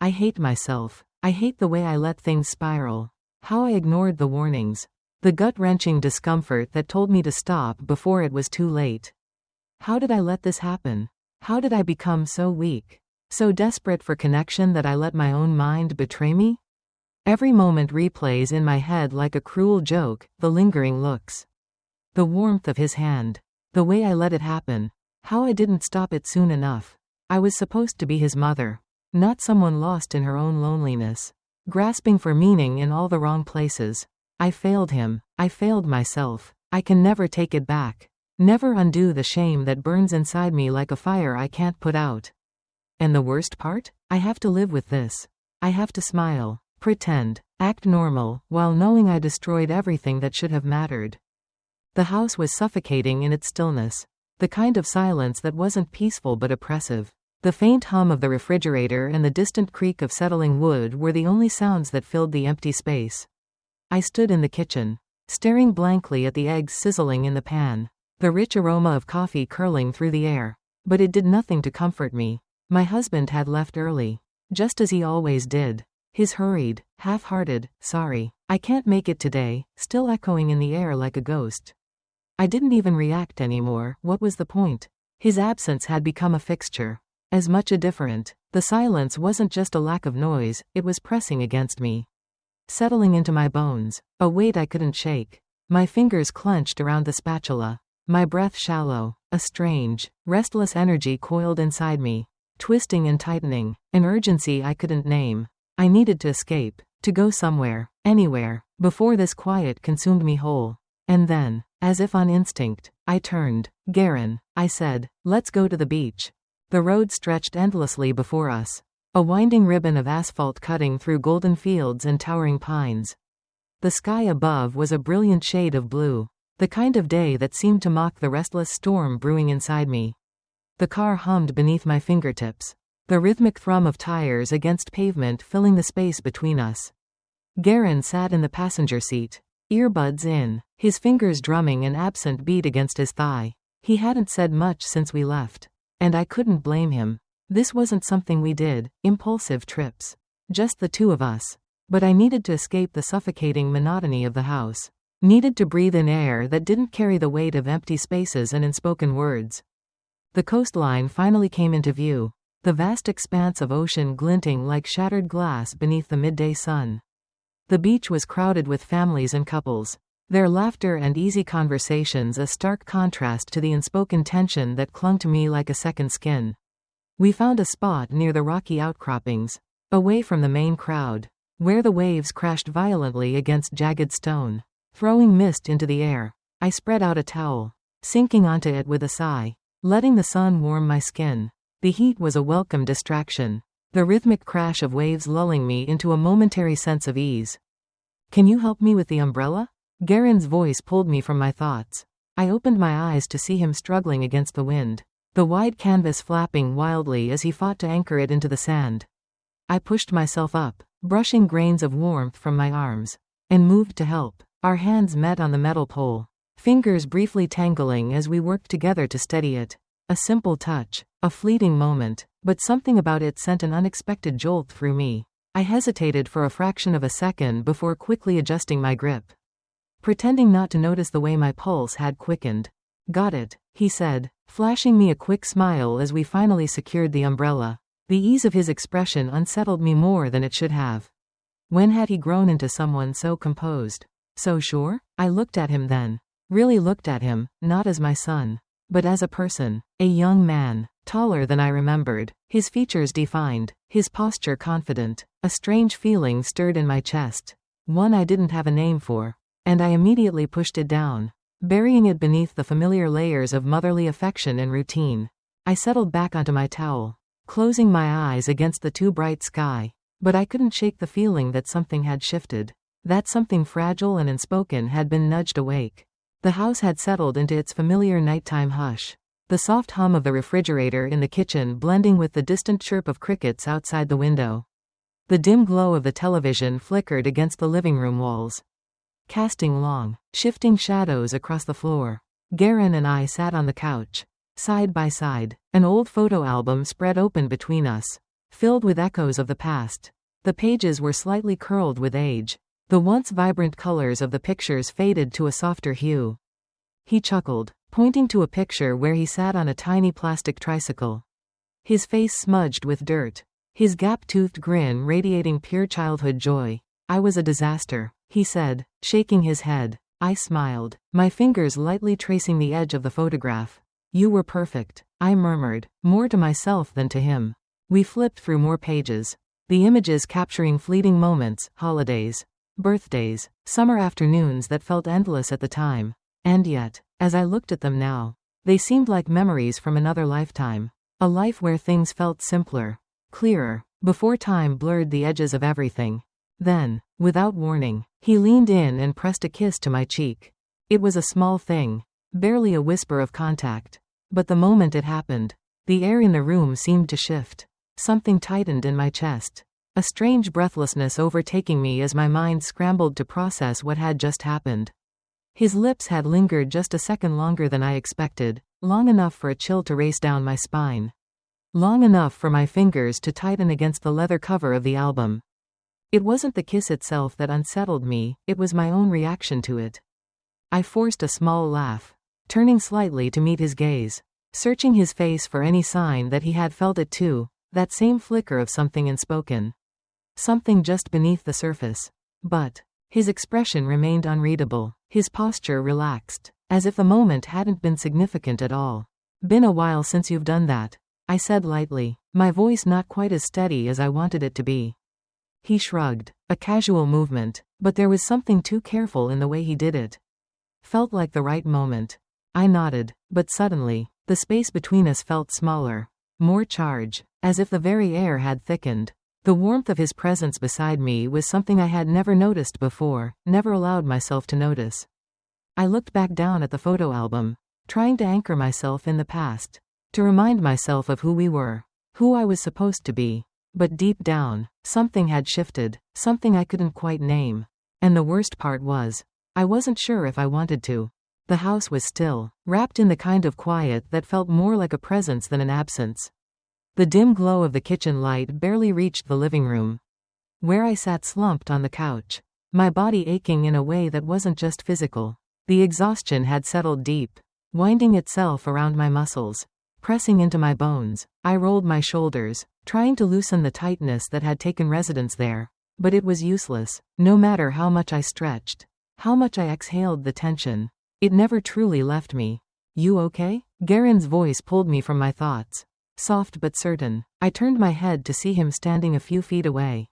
I hate myself. I hate the way I let things spiral. How I ignored the warnings. The gut-wrenching discomfort that told me to stop before it was too late. How did I let this happen? How did I become so weak? So desperate for connection that I let my own mind betray me? Every moment replays in my head like a cruel joke, the lingering looks. The warmth of his hand. The way I let it happen. How I didn't stop it soon enough. I was supposed to be his mother. Not someone lost in her own loneliness. Grasping for meaning in all the wrong places. I failed him. I failed myself. I can never take it back. Never undo the shame that burns inside me like a fire I can't put out. And the worst part? I have to live with this. I have to smile, pretend, act normal, while knowing I destroyed everything that should have mattered. The house was suffocating in its stillness. The kind of silence that wasn't peaceful but oppressive. The faint hum of the refrigerator and the distant creak of settling wood were the only sounds that filled the empty space. I stood in the kitchen, staring blankly at the eggs sizzling in the pan, the rich aroma of coffee curling through the air. But it did nothing to comfort me. My husband had left early, just as he always did. His hurried, half-hearted, "Sorry, I can't make it today," still echoing in the air like a ghost. I didn't even react anymore. What was the point? His absence had become a fixture. As much a different. The silence wasn't just a lack of noise, it was pressing against me. Settling into my bones. A weight I couldn't shake. My fingers clenched around the spatula. My breath shallow. A strange, restless energy coiled inside me. Twisting and tightening. An urgency I couldn't name. I needed to escape. To go somewhere. Anywhere. Before this quiet consumed me whole. And then, as if on instinct, I turned. "Garen," I said, "let's go to the beach." The road stretched endlessly before us. A winding ribbon of asphalt cutting through golden fields and towering pines. The sky above was a brilliant shade of blue. The kind of day that seemed to mock the restless storm brewing inside me. The car hummed beneath my fingertips. The rhythmic thrum of tires against pavement filling the space between us. Garen sat in the passenger seat. Earbuds in, his fingers drumming an absent beat against his thigh. He hadn't said much since we left. And I couldn't blame him. This wasn't something we did, impulsive trips. Just the two of us. But I needed to escape the suffocating monotony of the house. Needed to breathe in air that didn't carry the weight of empty spaces and unspoken words. The coastline finally came into view. The vast expanse of ocean glinting like shattered glass beneath the midday sun. The beach was crowded with families and couples. Their laughter and easy conversations a stark contrast to the unspoken tension that clung to me like a second skin. We found a spot near the rocky outcroppings, away from the main crowd, where the waves crashed violently against jagged stone, throwing mist into the air. I spread out a towel, sinking onto it with a sigh, letting the sun warm my skin. The heat was a welcome distraction, the rhythmic crash of waves lulling me into a momentary sense of ease. "Can you help me with the umbrella?" Garen's voice pulled me from my thoughts. I opened my eyes to see him struggling against the wind, the wide canvas flapping wildly as he fought to anchor it into the sand. I pushed myself up, brushing grains of warmth from my arms, and moved to help. Our hands met on the metal pole, fingers briefly tangling as we worked together to steady it. A simple touch, a fleeting moment, but something about it sent an unexpected jolt through me. I hesitated for a fraction of a second before quickly adjusting my grip, pretending not to notice the way my pulse had quickened. "Got it," he said, flashing me a quick smile as we finally secured the umbrella. The ease of his expression unsettled me more than it should have. When had he grown into someone so composed? So sure? I looked at him then. Really looked at him, not as my son, but as a person. A young man, taller than I remembered, his features defined, his posture confident. A strange feeling stirred in my chest, one I didn't have a name for, and I immediately pushed it down, burying it beneath the familiar layers of motherly affection and routine. I settled back onto my towel, closing my eyes against the too bright sky, but I couldn't shake the feeling that something had shifted, that something fragile and unspoken had been nudged awake. The house had settled into its familiar nighttime hush, the soft hum of the refrigerator in the kitchen blending with the distant chirp of crickets outside the window. The dim glow of the television flickered against the living room walls, casting long, shifting shadows across the floor. Garen and I sat on the couch, side by side, an old photo album spread open between us. filled with echoes of the past. The pages were slightly curled with age. The once vibrant colors of the pictures faded to a softer hue. He chuckled, pointing to a picture where he sat on a tiny plastic tricycle. His face smudged with dirt. His gap-toothed grin radiating pure childhood joy. I was a disaster, he said, shaking his head. I smiled, my fingers lightly tracing the edge of the photograph. You were perfect, I murmured, more to myself than to him. We flipped through more pages. The images capturing fleeting moments, holidays, birthdays, summer afternoons that felt endless at the time. And yet, as I looked at them now, they seemed like memories from another lifetime. A life where things felt simpler, clearer, before time blurred the edges of everything. Then, without warning, he leaned in and pressed a kiss to my cheek. It was a small thing, barely a whisper of contact. But the moment it happened, the air in the room seemed to shift. Something tightened in my chest. A strange breathlessness overtaking me as my mind scrambled to process what had just happened. His lips had lingered just a second longer than I expected, long enough for a chill to race down my spine. Long enough for my fingers to tighten against the leather cover of the album. It wasn't the kiss itself that unsettled me, it was my own reaction to it. I forced a small laugh, turning slightly to meet his gaze, searching his face for any sign that he had felt it too, that same flicker of something unspoken. Something just beneath the surface. But his expression remained unreadable, his posture relaxed, as if the moment hadn't been significant at all. Been a while since you've done that, I said lightly, my voice not quite as steady as I wanted it to be. He shrugged, a casual movement, but there was something too careful in the way he did it. Felt like the right moment. I nodded, but suddenly, the space between us felt smaller, more charge, as if the very air had thickened. The warmth of his presence beside me was something I had never noticed before, never allowed myself to notice. I looked back down at the photo album, trying to anchor myself in the past, to remind myself of who we were, who I was supposed to be. But deep down, something had shifted, something I couldn't quite name. And the worst part was, I wasn't sure if I wanted to. The house was still, wrapped in the kind of quiet that felt more like a presence than an absence. The dim glow of the kitchen light barely reached the living room, where I sat slumped on the couch, my body aching in a way that wasn't just physical. The exhaustion had settled deep, winding itself around my muscles, pressing into my bones. I rolled my shoulders, trying to loosen the tightness that had taken residence there. But it was useless. No matter how much I stretched, how much I exhaled the tension, it never truly left me. You okay? Garen's voice pulled me from my thoughts. Soft but certain. I turned my head to see him standing a few feet away,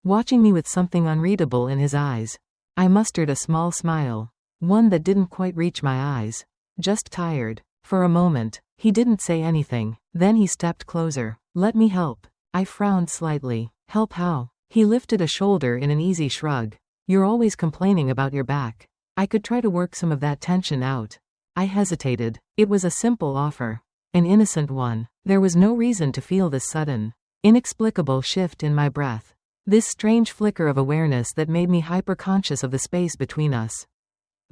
watching me with something unreadable in his eyes. I mustered a small smile, one that didn't quite reach my eyes. Just tired. For a moment, he didn't say anything. Then he stepped closer. Let me help. I frowned slightly. Help how? He lifted a shoulder in an easy shrug. You're always complaining about your back. I could try to work some of that tension out. I hesitated. It was a simple offer. An innocent one. There was no reason to feel this sudden, inexplicable shift in my breath. This strange flicker of awareness that made me hyper-conscious of the space between us.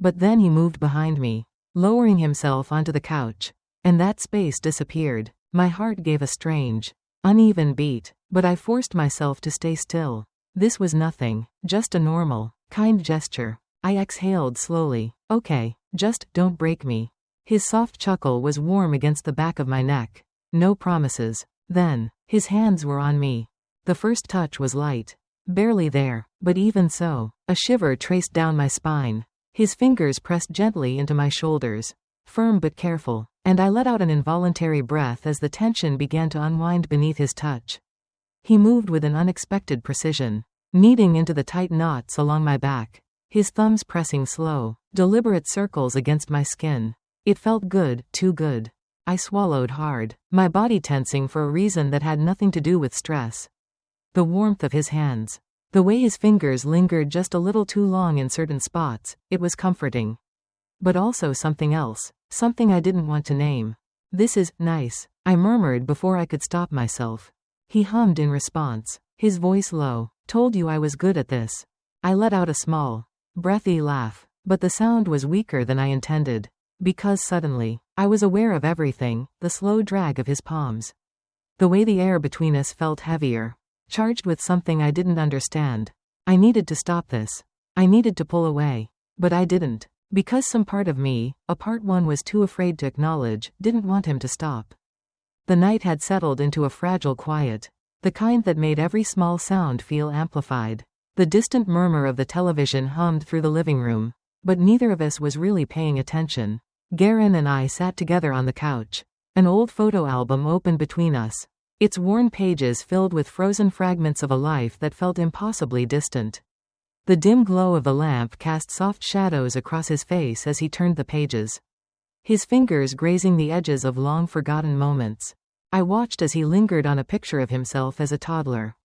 But then he moved behind me, lowering himself onto the couch, and that space disappeared. My heart gave a strange, uneven beat, but I forced myself to stay still. This was nothing, just a normal, kind gesture. I exhaled slowly. Okay, just don't break me. His soft chuckle was warm against the back of my neck. No promises. Then, his hands were on me. The first touch was light. Barely there, but even so, a shiver traced down my spine. His fingers pressed gently into my shoulders, firm but careful, and I let out an involuntary breath as the tension began to unwind beneath his touch. He moved with an unexpected precision, kneading into the tight knots along my back, his thumbs pressing slow, deliberate circles against my skin. It felt good, too good. I swallowed hard, my body tensing for a reason that had nothing to do with stress. The warmth of his hands, the way his fingers lingered just a little too long in certain spots, it was comforting. But also something else, something I didn't want to name. This is nice, I murmured before I could stop myself. He hummed in response, his voice low. Told you I was good at this. I let out a small, breathy laugh, but the sound was weaker than I intended. Because suddenly, I was aware of everything, the slow drag of his palms, The way the air between us felt heavier, charged with something I didn't understand. I needed to stop this. I needed to pull away. But I didn't. Because some part of me, a part one was too afraid to acknowledge, didn't want him to stop. The night had settled into a fragile quiet. The kind that made every small sound feel amplified. The distant murmur of the television hummed through the living room. But neither of us was really paying attention. Garen and I sat together on the couch. An old photo album opened between us. Its worn pages filled with frozen fragments of a life that felt impossibly distant. The dim glow of the lamp cast soft shadows across his face as he turned the pages. His fingers grazing the edges of long-forgotten moments. I watched as he lingered on a picture of himself as a toddler.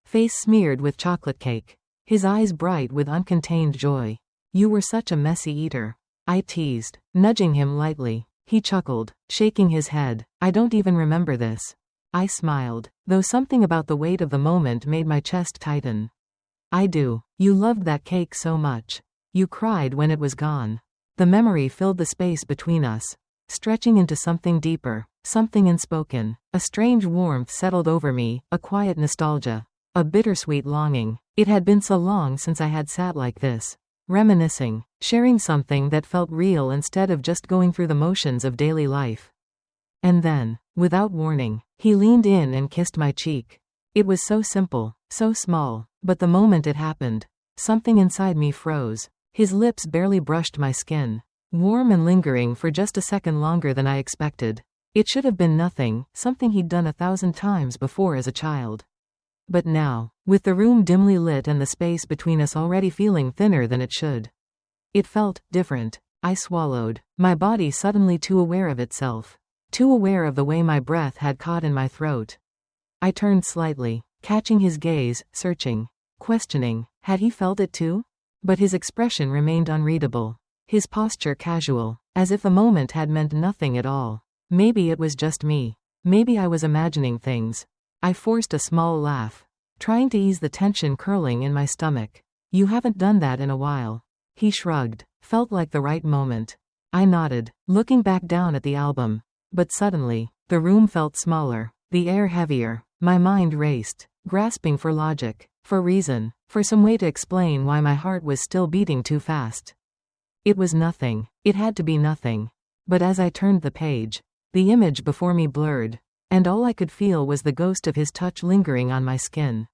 Face smeared with chocolate cake. His eyes bright with uncontained joy. "You were such a messy eater," I teased, nudging him lightly. He chuckled, shaking his head. "I don't even remember this." I smiled, though something about the weight of the moment made my chest tighten. "I do. You loved that cake so much. You cried when it was gone." The memory filled the space between us, stretching into something deeper, something unspoken. A strange warmth settled over me, a quiet nostalgia, a bittersweet longing. It had been so long since I had sat like this, reminiscing, sharing something that felt real instead of just going through the motions of daily life. And then, without warning, he leaned in and kissed my cheek. It was so simple, so small, but the moment it happened, something inside me froze. His lips barely brushed my skin, warm and lingering for just a second longer than I expected. It should have been nothing, something he'd done 1,000 times before as a child. But now, with the room dimly lit and the space between us already feeling thinner than it should, it felt different. I swallowed, my body suddenly too aware of itself, too aware of the way my breath had caught in my throat. I turned slightly, catching his gaze, searching, questioning. Had he felt it too? But his expression remained unreadable, his posture casual, as if the moment had meant nothing at all. Maybe it was just me. Maybe I was imagining things. I forced a small laugh, trying to ease the tension curling in my stomach. "You haven't done that in a while." He shrugged. Felt like the right moment. I nodded, looking back down at the album. But suddenly, the room felt smaller, the air heavier. My mind raced, grasping for logic, for reason, for some way to explain why my heart was still beating too fast. It was nothing. It had to be nothing. But as I turned the page, the image before me blurred, and all I could feel was the ghost of his touch lingering on my skin.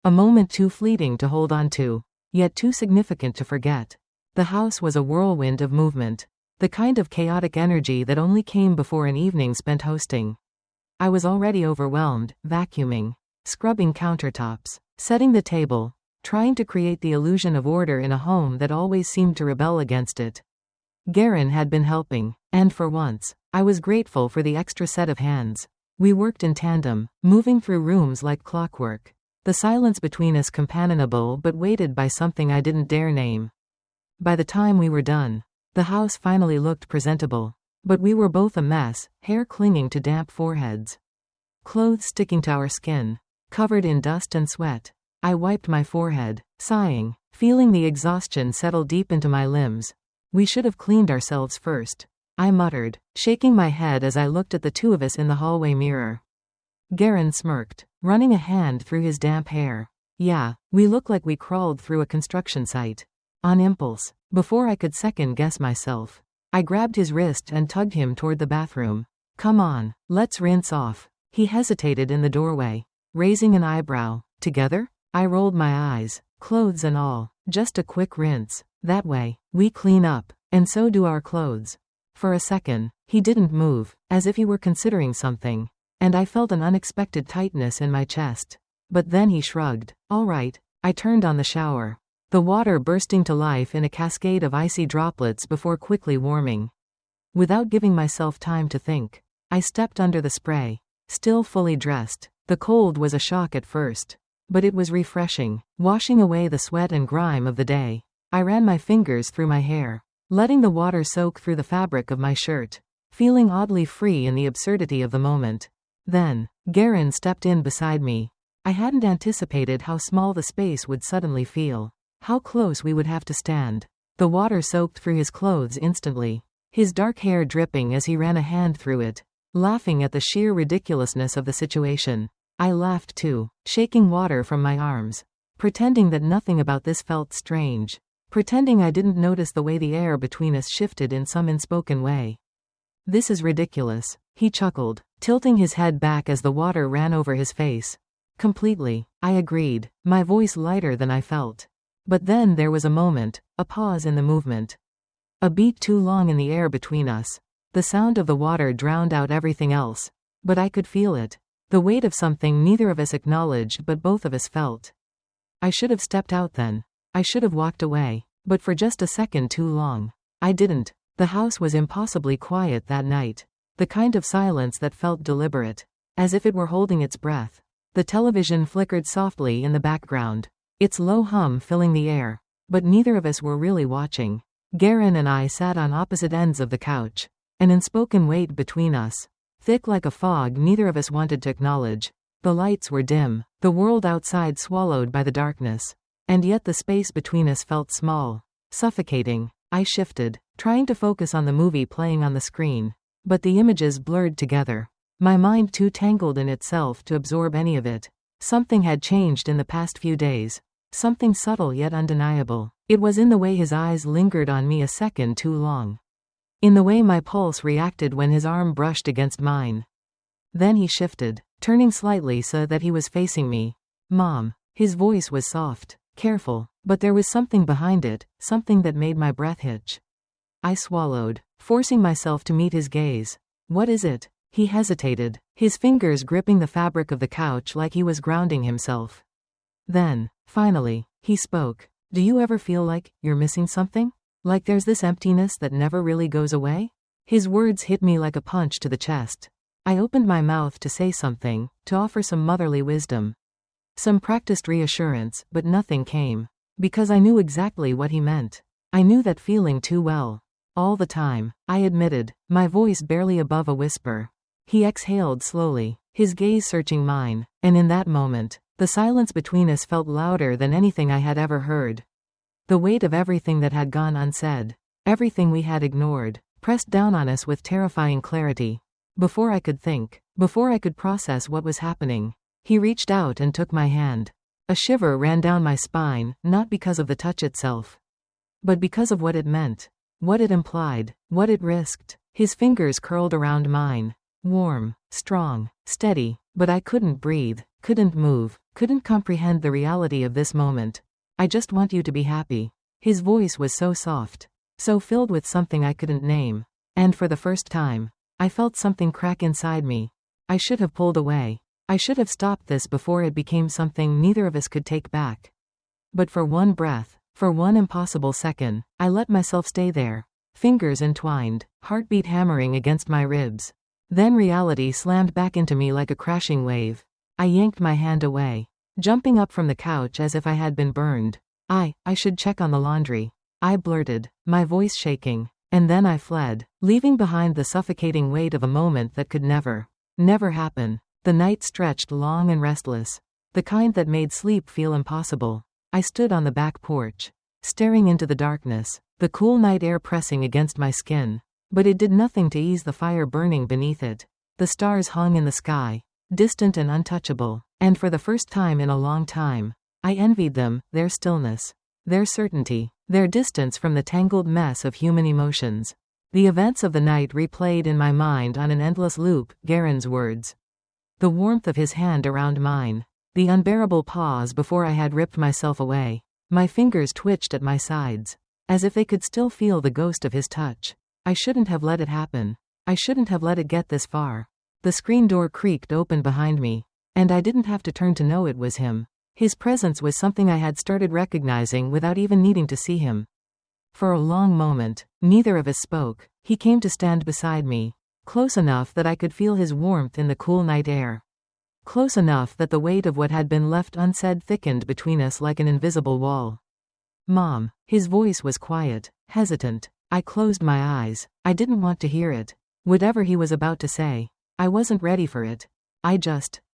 A moment too fleeting to hold on to, yet too significant to forget. The house was a whirlwind of movement, the kind of chaotic energy that only came before an evening spent hosting. I was already overwhelmed, vacuuming, scrubbing countertops, setting the table, trying to create the illusion of order in a home that always seemed to rebel against it. Garen had been helping, and for once, I was grateful for the extra set of hands. We worked in tandem, moving through rooms like clockwork. The silence between us companionable but weighted by something I didn't dare name. By the time we were done, the house finally looked presentable. But we were both a mess, hair clinging to damp foreheads, clothes sticking to our skin, covered in dust and sweat. I wiped my forehead, sighing, feeling the exhaustion settle deep into my limbs. "We should have cleaned ourselves first," I muttered, shaking my head as I looked at the two of us in the hallway mirror. Garen smirked, running a hand through his damp hair. "Yeah, we look like we crawled through a construction site." On impulse, before I could second guess myself, I grabbed his wrist and tugged him toward the bathroom. "Come on, let's rinse off." He hesitated in the doorway, raising an eyebrow. "Together?" I rolled my eyes. "Clothes and all. Just a quick rinse. That way, we clean up, and so do our clothes." For a second, he didn't move, as if he were considering something, and I felt an unexpected tightness in my chest. But then he shrugged. "All right." I turned on the shower, the water bursting to life in a cascade of icy droplets before quickly warming. Without giving myself time to think, I stepped under the spray, still fully dressed. The cold was a shock at first, but it was refreshing, washing away the sweat and grime of the day. I ran my fingers through my hair, letting the water soak through the fabric of my shirt, feeling oddly free in the absurdity of the moment. Then, Garen stepped in beside me. I hadn't anticipated how small the space would suddenly feel, how close we would have to stand. The water soaked through his clothes instantly, his dark hair dripping as he ran a hand through it. laughing at the sheer ridiculousness of the situation. I laughed too, shaking water from my arms, pretending that nothing about this felt strange, pretending I didn't notice the way the air between us shifted in some unspoken way. This is ridiculous, he chuckled, tilting his head back as the water ran over his face. Completely, I agreed, my voice lighter than I felt. But then there was a moment, a pause in the movement. A beat too long in the air between us. The sound of the water drowned out everything else. But I could feel it. The weight of something neither of us acknowledged but both of us felt. I should have stepped out then. I should have walked away. But for just a second too long. I didn't. The house was impossibly quiet that night. The kind of silence that felt deliberate. As if it were holding its breath. The television flickered softly in the background, its low hum filling the air. But neither of us were really watching. Garen and I sat on opposite ends of the couch. An unspoken weight between us. Thick like a fog neither of us wanted to acknowledge. The lights were dim, the world outside swallowed by the darkness. And yet the space between us felt small. Suffocating. I shifted, trying to focus on the movie playing on the screen. But the images blurred together. My mind too tangled in itself to absorb any of it. Something had changed in the past few days. Something subtle yet undeniable. It was in the way his eyes lingered on me a second too long. In the way my pulse reacted when his arm brushed against mine. Then he shifted, turning slightly so that he was facing me. Mom. His voice was soft, careful, but there was something behind it, something that made my breath hitch. I swallowed, forcing myself to meet his gaze. What is it? He hesitated, his fingers gripping the fabric of the couch like he was grounding himself. Then, finally, he spoke. Do you ever feel like you're missing something? Like there's this emptiness that never really goes away? His words hit me like a punch to the chest. I opened my mouth to say something, to offer some motherly wisdom. Some practiced reassurance, but nothing came. Because I knew exactly what he meant. I knew that feeling too well. All the time, I admitted, my voice barely above a whisper. He exhaled slowly, his gaze searching mine, and in that moment, the silence between us felt louder than anything I had ever heard. The weight of everything that had gone unsaid, everything we had ignored, pressed down on us with terrifying clarity. Before I could think, before I could process what was happening, he reached out and took my hand. A shiver ran down my spine, not because of the touch itself, but because of what it meant, what it implied, what it risked. His fingers curled around mine. Warm, strong, steady, but I couldn't breathe, couldn't move, couldn't comprehend the reality of this moment. I just want you to be happy. His voice was so soft, so filled with something I couldn't name. And for the first time, I felt something crack inside me. I should have pulled away. I should have stopped this before it became something neither of us could take back. But for one breath, for one impossible second, I let myself stay there. Fingers entwined, heartbeat hammering against my ribs. Then reality slammed back into me like a crashing wave. I yanked my hand away, jumping up from the couch as if I had been burned. I should check on the laundry. I blurted, my voice shaking. And then I fled, leaving behind the suffocating weight of a moment that could never happen. The night stretched long and restless. The kind that made sleep feel impossible. I stood on the back porch, staring into the darkness, the cool night air pressing against my skin. But it did nothing to ease the fire burning beneath it. The stars hung in the sky, distant and untouchable, and for the first time in a long time, I envied them, their stillness, their certainty, their distance from the tangled mess of human emotions. The events of the night replayed in my mind on an endless loop, Garen's words. The warmth of his hand around mine. The unbearable pause before I had ripped myself away. My fingers twitched at my sides, as if they could still feel the ghost of his touch. I shouldn't have let it happen. I shouldn't have let it get this far. The screen door creaked open behind me, and I didn't have to turn to know it was him. His presence was something I had started recognizing without even needing to see him. For a long moment, neither of us spoke. He came to stand beside me, close enough that I could feel his warmth in the cool night air. Close enough that the weight of what had been left unsaid thickened between us like an invisible wall. Mom. His voice was quiet, hesitant. I closed my eyes. I didn't want to hear it. Whatever he was about to say. I wasn't ready for it.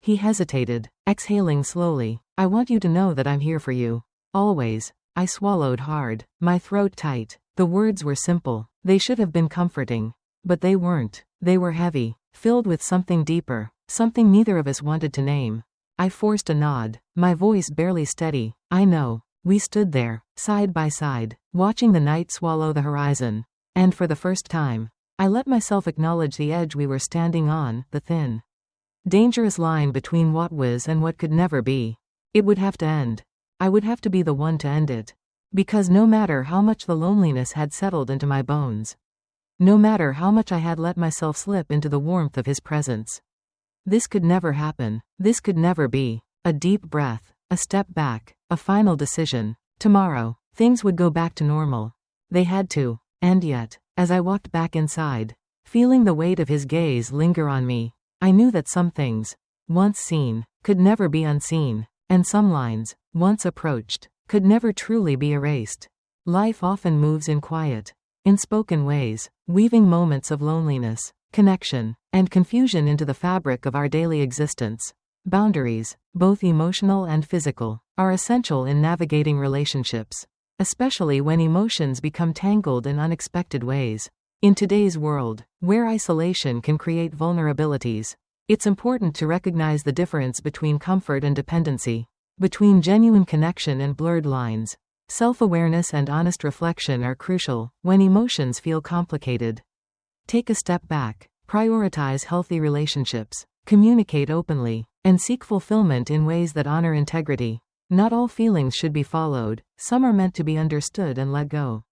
He hesitated, exhaling slowly. I want you to know that I'm here for you. Always. I swallowed hard, my throat tight. The words were simple. They should have been comforting. But they weren't. They were heavy, filled with something deeper, something neither of us wanted to name. I forced a nod, my voice barely steady. I know. We stood there, side by side, watching the night swallow the horizon. And for the first time, I let myself acknowledge the edge we were standing on, the thin, dangerous line between what was and what could never be. It would have to end. I would have to be the one to end it. Because no matter how much the loneliness had settled into my bones, no matter how much I had let myself slip into the warmth of his presence, this could never happen. This could never be. A deep breath, a step back, a final decision. Tomorrow, things would go back to normal. They had to. And yet, as I walked back inside, feeling the weight of his gaze linger on me, I knew that some things, once seen, could never be unseen, and some lines, once approached, could never truly be erased. Life often moves in quiet, unspoken ways, weaving moments of loneliness, connection, and confusion into the fabric of our daily existence. Boundaries, both emotional and physical, are essential in navigating relationships, especially when emotions become tangled in unexpected ways. In today's world, where isolation can create vulnerabilities, it's important to recognize the difference between comfort and dependency, between genuine connection and blurred lines. Self-awareness and honest reflection are crucial when emotions feel complicated. Take a step back, prioritize healthy relationships, communicate openly, and seek fulfillment in ways that honor integrity. Not all feelings should be followed, some are meant to be understood and let go.